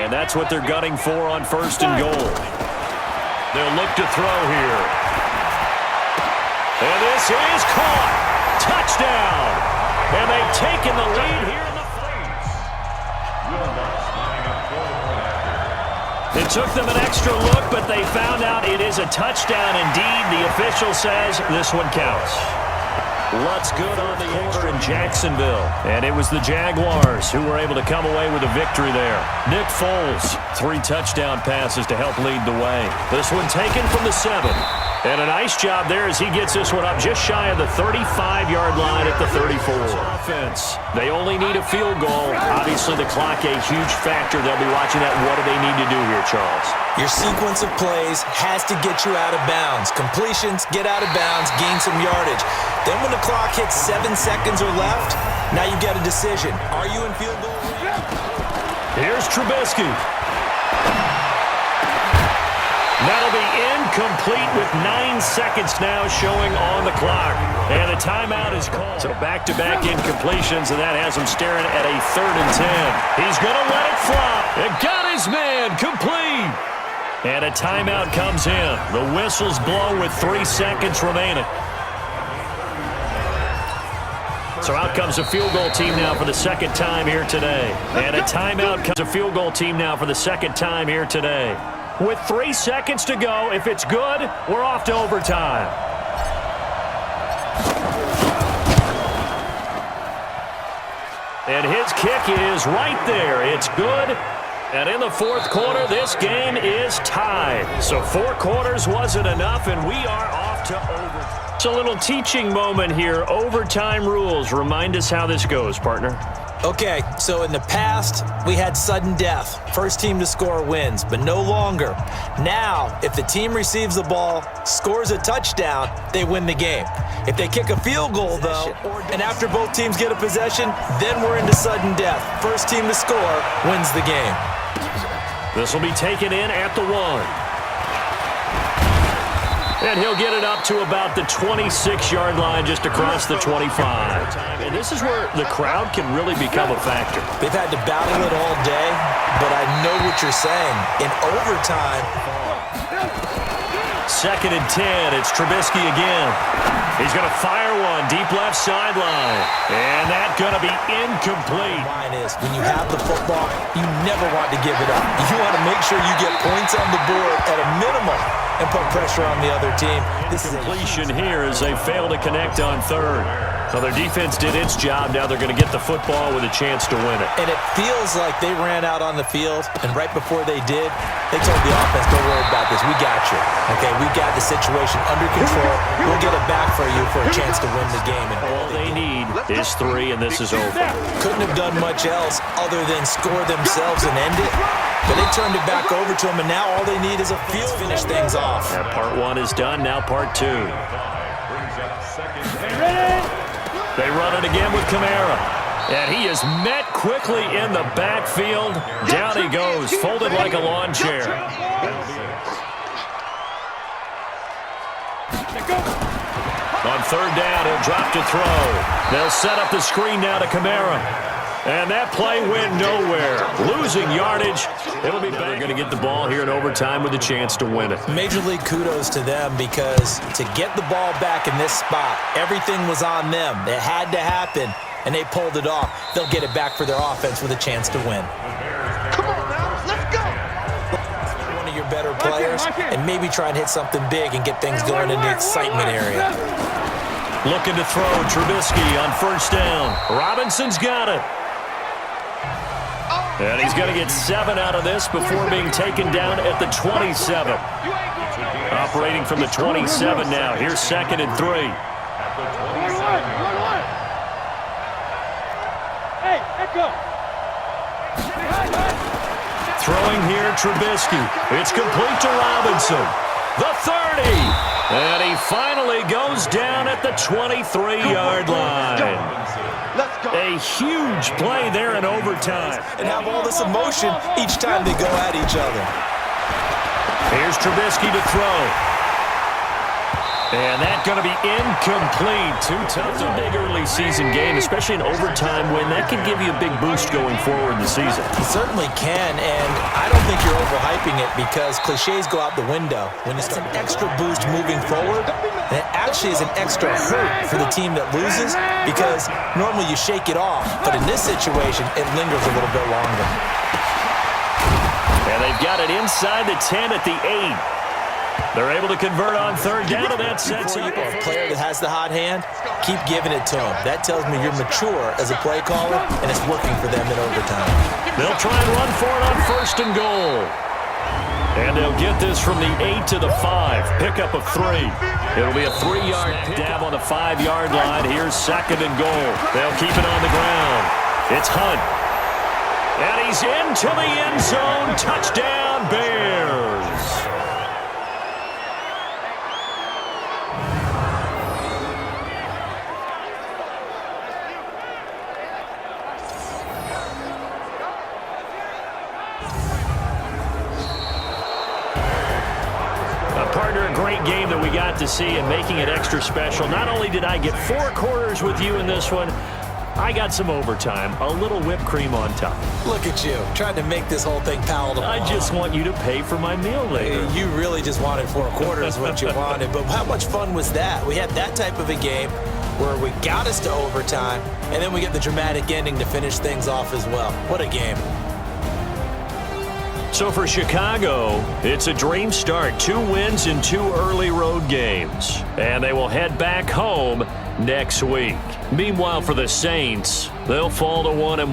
And that's what they're gunning for on 1st and goal. They'll look to throw here. And this is caught. Touchdown. And they've taken the lead here in the first. It took them an extra look, but they found out it is a touchdown indeed. The official says this one counts. Lutz good on the order in Jacksonville. And it was the Jaguars who were able to come away with a victory there. Nick Foles, 3 touchdown passes to help lead the way. This one taken from the 7. And a nice job there as he gets this one up just shy of the 35-yard line at the 34. Offense. They only need a field goal. Obviously, the clock a huge factor. They'll be watching that. What do they need to do here, Charles? Your sequence of plays has to get you out of bounds. Completions, get out of bounds, gain some yardage. Then when the clock hits 7 seconds or left, now you get a decision. Are you in field goal range? Here's Trubisky. That'll be incomplete with 9 seconds now showing on the clock. And a timeout is called. So back-to-back incompletions, and that has him staring at a 3rd and 10. He's going to let it fly. It got his man complete. And a timeout comes in. The whistle's blown with 3 seconds remaining. So out comes a field goal team now for the 2nd time here today. And a timeout comes a field goal team now for the 2nd time here today. With 3 seconds to go, if it's good, we're off to overtime. And his kick is right there. It's good. And in the 4th quarter, this game is tied. So 4 quarters wasn't enough, and we are off to overtime. It's a little teaching moment here. Overtime rules. Remind us how this goes, partner. Okay, so in the past, we had sudden death. First team to score wins, but no longer. Now, if the team receives the ball, scores a touchdown, they win the game. If they kick a field goal, though, and after both teams get a possession, then we're into sudden death. First team to score wins the game. This will be taken in at the 1. And he'll get it up to about the 26-yard line just across the 25. And this is where the crowd can really become a factor. They've had to battle it all day, but I know what you're saying. In overtime. 2nd and 10. It's Trubisky again. He's going to fire one deep left sideline. And that's going to be incomplete. Mine is, when you have the football, you never want to give it up. You want to make sure you get points on the board at a minimum and put pressure on the other team. This is completion here as they fail to connect on 3rd. Well, their defense did its job. Now they're going to get the football with a chance to win it. And it feels like they ran out on the field, and right before they did, they told the offense, don't worry about this. We got you. Okay, we got the situation under control. We'll get it back for you for a chance to win the game. And all they need is 3, and this is over. Couldn't have done much else other than score themselves and end it. But they turned it back over to them, and now all they need is a field to finish things off. That part 1 is done. Now part 2. They run it again with Kamara. And he is met quickly in the backfield. Down he goes, folded like a lawn chair. On 3rd down, he'll drop to throw. They'll set up the screen now to Kamara. And that play went nowhere. Losing yardage. It'll be back. They're going to get the ball here in overtime with a chance to win it. Major League kudos to them because to get the ball back in this spot, everything was on them. It had to happen, and they pulled it off. They'll get it back for their offense with a chance to win. Come on now, let's go. One of your better players, and maybe try and hit something big and get things going in the excitement area. Looking to throw Trubisky on 1st down. Robinson's got it. And he's going to get 7 out of this before being taken down at the 27. Operating from the 27 now. Here's 2nd and 3. Throwing here, Trubisky. It's complete to Robinson. The 30. And he finally goes down at the 23-yard line. A huge play there in overtime. And have all this emotion each time they go at each other. Here's Trubisky to throw. And that's going to be incomplete. Too tough. It's a big early season game, especially an overtime win. That could give you a big boost going forward in the season. It certainly can, and I don't think you're overhyping it because cliches go out the window. When it's an extra boost moving forward, and it actually is an extra hurt for the team that loses because normally you shake it off, but in this situation, it lingers a little bit longer. And they've got it inside the 10 at the 8. They're able to convert on third down, and that sets For up a player that has the hot hand, keep giving it to him. That tells me you're mature as a play caller, and it's working for them in overtime. They'll try and run for it on first and goal. And they'll get this from the 8 to the 5. Pickup of 3. It'll be a 3-yard dab on the 5-yard line. Here's second and goal. They'll keep it on the ground. It's Hunt. And he's into the end zone. Touchdown, Bears. Partner, a great game that we got to see and making it extra special. Not only did I get 4 quarters with you in this one, I got some overtime, a little whipped cream on top. Look at you, trying to make this whole thing palatable. I just want you to pay for my meal later. You really just wanted 4 quarters what you wanted, but how much fun was that? We had that type of a game where we got us to overtime, and then we get the dramatic ending to finish things off as well. What a game. So for Chicago, it's a dream start. 2 wins in 2 early road games. And they will head back home next week. Meanwhile, for the Saints, they'll fall to 1-1.